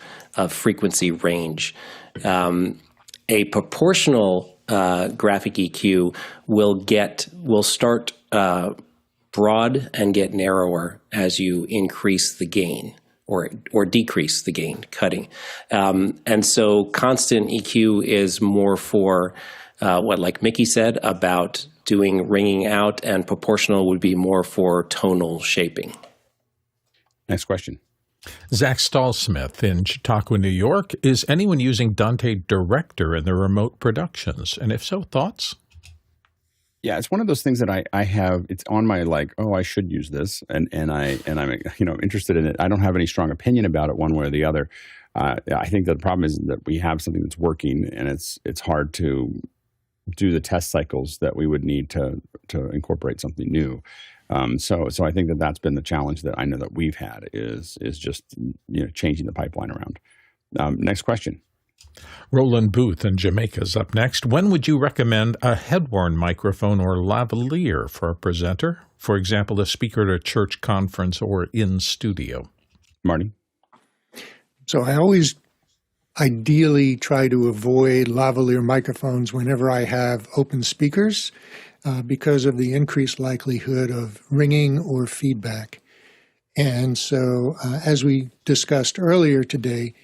frequency range. A proportional graphic EQ will start broad and get narrower as you increase the gain or decrease the gain, cutting. And so constant EQ is more for what, like Mickey said, about doing ringing out, and proportional would be more for tonal shaping. Next question. Zach Stallsmith in Chautauqua, New York. Is anyone using Dante Director in their remote productions? And if so, thoughts? Yeah, it's one of those things that I have. It's on my I should use this, and I'm interested in it. I don't have any strong opinion about it one way or the other. I think that the problem is that we have something that's working, and it's hard to do the test cycles that we would need to incorporate something new. So I think that that's been the challenge that I know that we've had is just changing the pipeline around. Next question. Roland Booth in Jamaica is up next. When would you recommend a headworn microphone or lavalier for a presenter? For example, a speaker at a church conference or in studio. Marty? So I always ideally try to avoid lavalier microphones whenever I have open speakers because of the increased likelihood of ringing or feedback. And so as we discussed earlier today,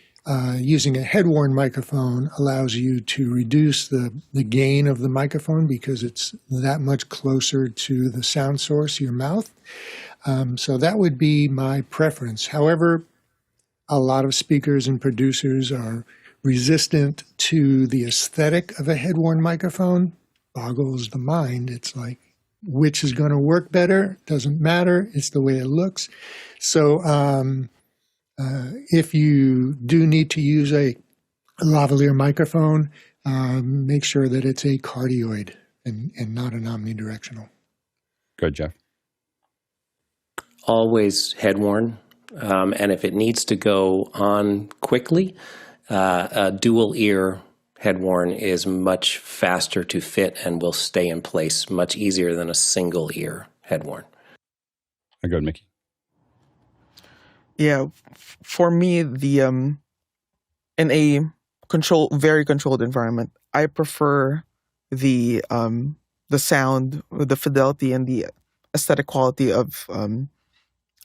using a headworn microphone allows you to reduce the gain of the microphone because it's that much closer to the sound source, your mouth. So that would be my preference. However, a lot of speakers and producers are resistant to the aesthetic of a headworn microphone. Boggles the mind. It's like, which is going to work better? Doesn't matter. It's the way it looks. So if you do need to use a lavalier microphone, make sure that it's a cardioid and not an omnidirectional. Good, Jeff. Always headworn. And if it needs to go on quickly, a dual ear headworn is much faster to fit and will stay in place much easier than a single ear headworn. Good, Mickey. Yeah, for me, in a very controlled environment, I prefer the sound, the fidelity, and the aesthetic quality of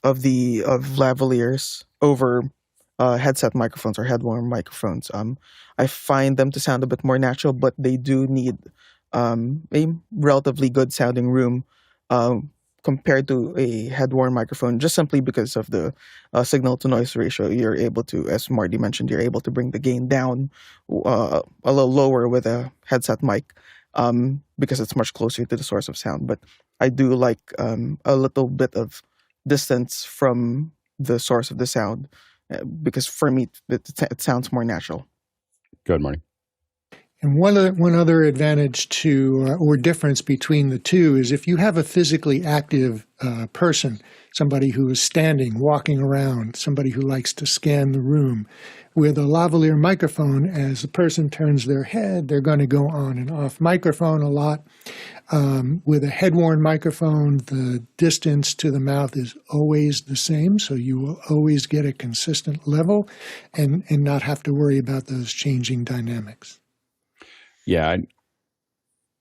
lavaliers over headset microphones or headworn microphones. I find them to sound a bit more natural, but they do need a relatively good sounding room compared to a headworn microphone, just simply because of the signal to noise ratio. You're able to, as Marty mentioned, you're able to bring the gain down a little lower with a headset mic because it's much closer to the source of sound. But I do like a little bit of distance from the source of the sound because for me, it sounds more natural. Good, Marty. And one other advantage or difference between the two is if you have a physically active person, somebody who is standing, walking around, somebody who likes to scan the room, with a lavalier microphone, as the person turns their head, they're going to go on and off microphone a lot. With a headworn microphone, the distance to the mouth is always the same, so you will always get a consistent level and not have to worry about those changing dynamics. Yeah,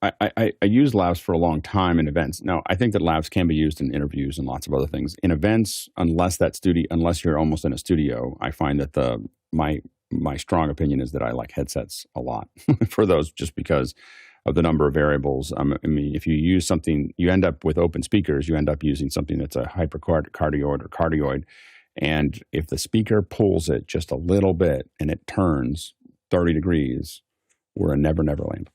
I used lavs for a long time in events. Now, I think that lavs can be used in interviews and lots of other things. In events, unless you're almost in a studio, I find that my strong opinion is that I like headsets a lot for those, just because of the number of variables. I mean, if you use something, you end up with open speakers, you end up using something that's a hypercardioid or cardioid. And if the speaker pulls it just a little bit and it turns 30 degrees, we're a never land.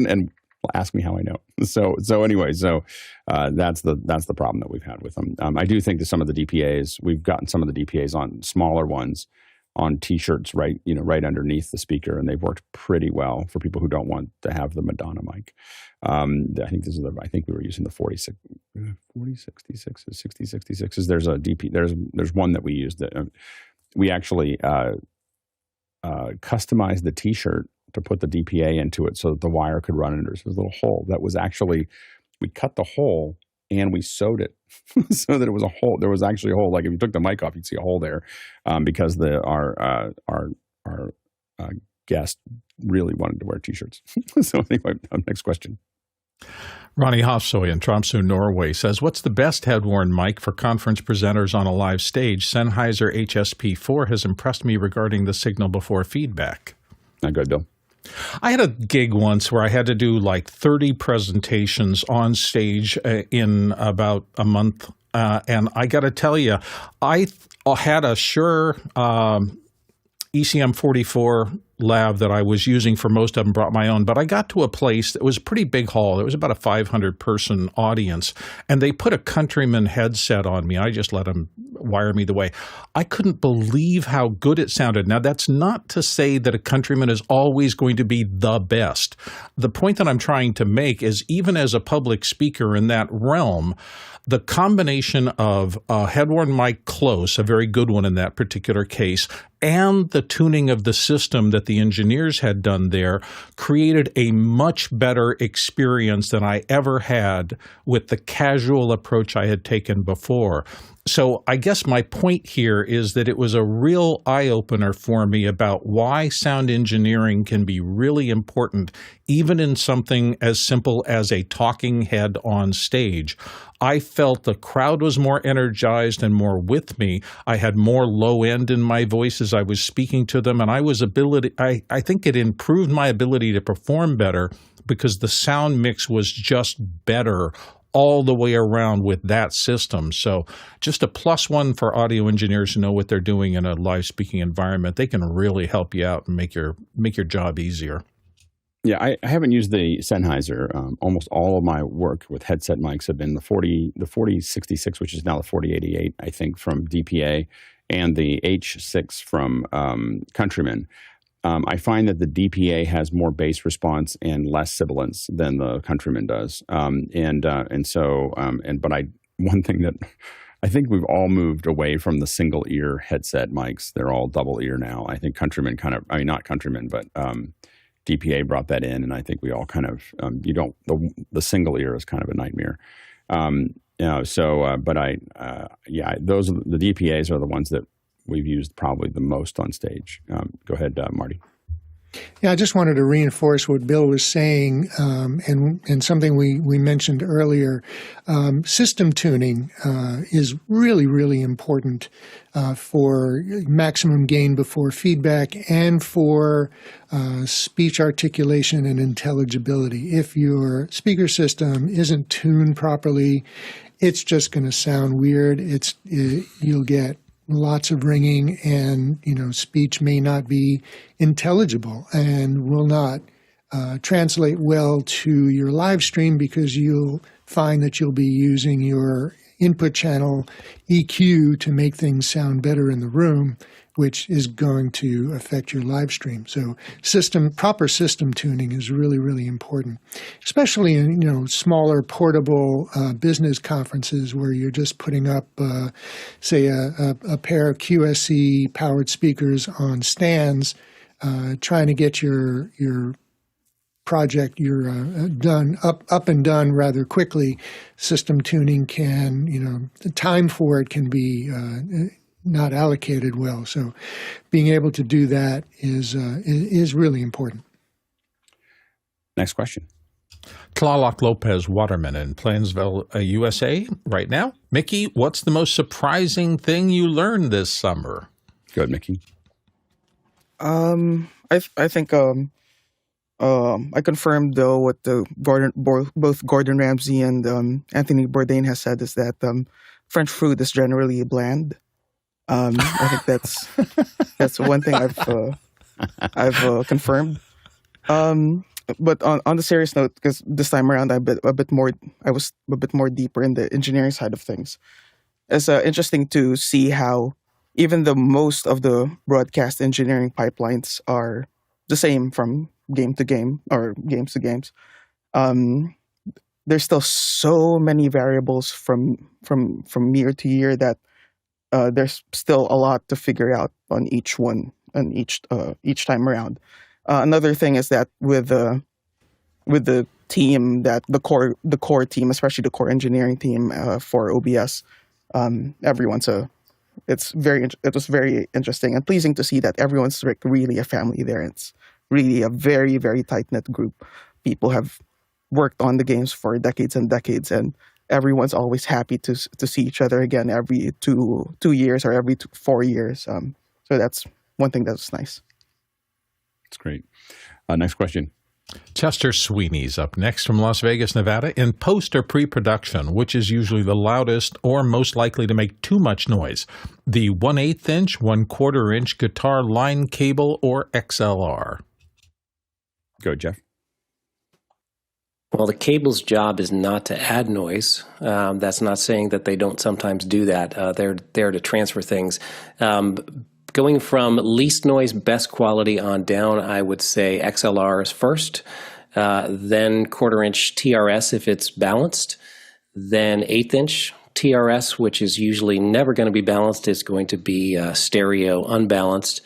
And ask me how I know. So that's the problem that we've had with them. I do think that some of the DPAs, we've gotten some of the DPAs on smaller ones on T-shirts right underneath the speaker, and they've worked pretty well for people who don't want to have the Madonna mic. I think we were using the 6066s. There's a DP. There's one that we used that we actually customized the T-shirt to put the DPA into it so that the wire could run under this little hole. That was actually, we cut the hole and we sewed it so that it was a hole. There was actually a hole. Like if you took the mic off, you'd see a hole there, because our guest really wanted to wear T-shirts. So anyway, next question. Ronnie Hofsoy in Tromsø, Norway says, what's the best head-worn mic for conference presenters on a live stage? Sennheiser HSP-4 has impressed me regarding the signal before feedback. Not good, Bill. I had a gig once where I had to do like 30 presentations on stage in about a month. And I got to tell you, I had a Shure ECM44 lav that I was using for most of them, brought my own, but I got to a place that was a pretty big hall. It was about a 500-person audience, and they put a Countryman headset on me. I just let them wire me the way. I couldn't believe how good it sounded. Now, that's not to say that a Countryman is always going to be the best. The point that I'm trying to make is, even as a public speaker in that realm, the combination of a head-worn mic close, a very good one in that particular case, and the tuning of the system that the engineers had done there created a much better experience than I ever had with the casual approach I had taken before. So I guess my point here is that it was a real eye-opener for me about why sound engineering can be really important, even in something as simple as a talking head on stage. I felt the crowd was more energized and more with me. I had more low end in my voice as I was speaking to them, and I think it improved my ability to perform better because the sound mix was just better all the way around with that system. So just a +1 for audio engineers who know what they're doing in a live speaking environment. They can really help you out and make your job easier. Yeah, I haven't used the Sennheiser. Almost all of my work with headset mics have been the 4066, which is now the 4088, I think, from DPA, and the H6 from Countryman. I find that the DPA has more bass response and less sibilance than the Countryman does. One thing that I think we've all moved away from the single ear headset mics. They're all double ear now. I think Countryman not Countryman, but DPA brought that in, and I think we all kind of the single ear is kind of a nightmare. Those the DPAs are the ones that we've used probably the most on stage. Go ahead, Marty. Yeah, I just wanted to reinforce what Bill was saying, and something we mentioned earlier. System tuning is really, really important for maximum gain before feedback and for speech articulation and intelligibility. If your speaker system isn't tuned properly, it's just going to sound weird. You'll get lots of ringing, and speech may not be intelligible and will not translate well to your live stream, because you'll find that you'll be using your input channel EQ to make things sound better in the room, which is going to affect your live stream. So proper system tuning is really, really important, especially in smaller portable business conferences where you're just putting up, say, a pair of QSC powered speakers on stands, trying to get your project done up and done rather quickly. System tuning the time for it can be not allocated well. So being able to do that is really important. Next question. Tlaloc Lopez Waterman in Plainsville, USA right now. Mickey, what's the most surprising thing you learned this summer? Go ahead, Mickey. I think I confirmed though what both Gordon Ramsay and Anthony Bourdain has said, is that French food is generally bland. I think that's one thing I've confirmed. But on the serious note, because this time around I was a bit more deeper in the engineering side of things. It's interesting to see how even though most of the broadcast engineering pipelines are the same from game to game or games to games, there's still so many variables from year to year that there's still a lot to figure out on each one and each time around. Another thing is that with the team, that the core team, especially the core engineering team for OBS, it was very interesting and pleasing to see that everyone's like really a family there. It's really a very, very tight-knit group. People have worked on the games for decades and decades, and everyone's always happy to see each other again every two years or every 4 years. So that's one thing that's nice. That's great. Next question. Chester Sweeney's up next from Las Vegas, Nevada. In post or pre-production, which is usually the loudest or most likely to make too much noise? The 1/8 inch, 1/4 inch guitar line cable, or XLR? Go, Jeff. Well, the cable's job is not to add noise. That's not saying that they don't sometimes do that. They're there to transfer things. Going from least noise, best quality on down, I would say XLR is first, then 1/4 inch TRS if it's balanced, then 1/8 inch TRS, which is usually never going to be balanced. It's going to be stereo unbalanced,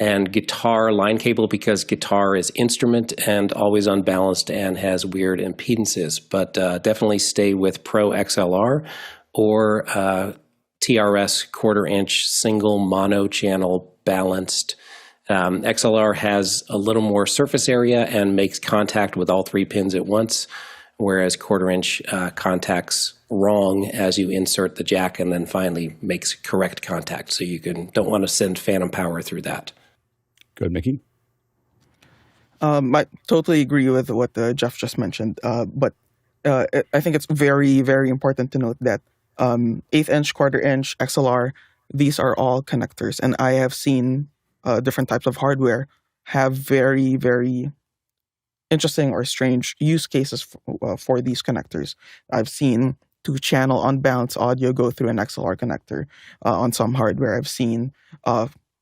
and guitar line cable because guitar is instrument and always unbalanced and has weird impedances. But definitely stay with Pro XLR or TRS 1/4 inch single mono channel balanced. XLR has a little more surface area and makes contact with all 3 pins at once, whereas 1/4 inch contacts wrong as you insert the jack and then finally makes correct contact. So you don't want to send phantom power through that. Good, Mickey. I totally agree with what Jeff just mentioned, but I think it's very, very important to note that 1/8 inch, 1/4 inch, XLR, these are all connectors. And I have seen different types of hardware have very, very interesting or strange use cases for these connectors. I've seen 2-channel unbalanced audio go through an XLR connector on some hardware. I've seen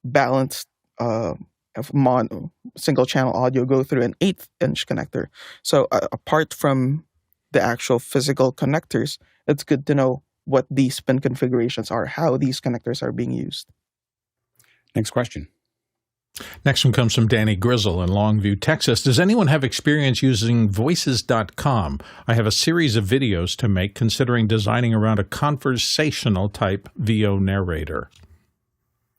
balanced single channel audio go through an 1/8 inch connector. So apart from the actual physical connectors, it's good to know what these pin configurations are, how these connectors are being used. Next question. Next one comes from Danny Grizzle in Longview, Texas. Does anyone have experience using voices.com? I have a series of videos to make considering designing around a conversational-type VO narrator.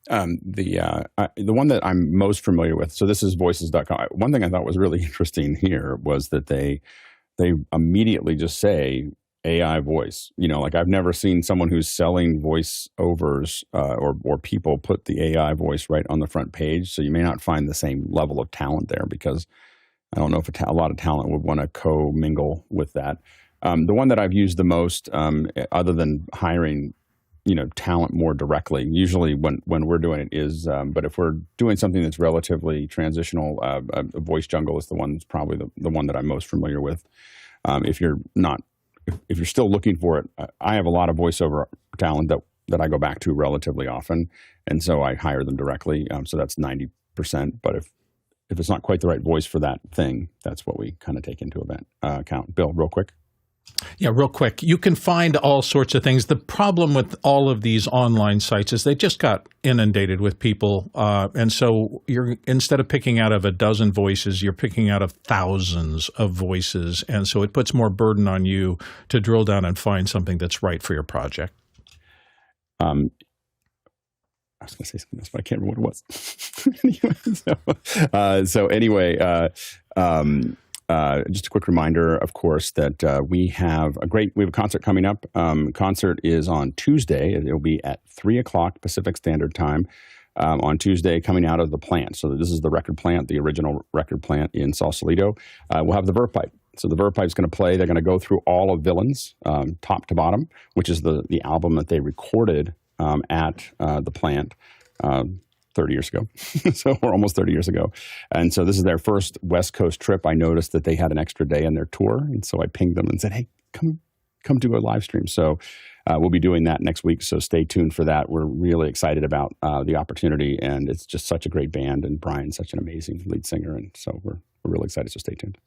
The one that I'm most familiar with, so this is voices.com. One thing I thought was really interesting here was that they immediately just say AI voice. Like I've never seen someone who's selling voiceovers or people put the AI voice right on the front page. So you may not find the same level of talent there because I don't know if a lot of talent would want to co-mingle with that. The one that I've used the most, other than hiring talent more directly, usually when we're doing it is, but if we're doing something that's relatively transitional, Voice Jungle is the one that's probably the one that I'm most familiar with. If you're still looking for it, I have a lot of voiceover talent that I go back to relatively often, and so I hire them directly. So that's 90%. But if it's not quite the right voice for that thing, that's what we kind of take into account. Bill, real quick. Yeah, real quick. You can find all sorts of things. The problem with all of these online sites is they just got inundated with people. And so instead of picking out of a dozen voices, you're picking out of thousands of voices. And so it puts more burden on you to drill down and find something that's right for your project. I was going to say something else, but I can't remember what it was. So anyway, just a quick reminder, of course, that we have a concert coming up. Concert is on Tuesday. It'll be at 3:00 Pacific Standard Time on Tuesday, coming out of the plant. So this is the record plant, the original record plant in Sausalito. We'll have the Verve Pipe. So the Verve Pipe is going to play. They're going to go through all of Villains, top to bottom, which is the album that they recorded at the plant 30 years ago. So we're almost 30 years ago. And so this is their first West Coast trip. I noticed that they had an extra day in their tour. And so I pinged them and said, hey, come come to a live stream. So we'll be doing that next week. So stay tuned for that. We're really excited about the opportunity, and it's just such a great band, and Brian's such an amazing lead singer, and so we're really excited. So stay tuned.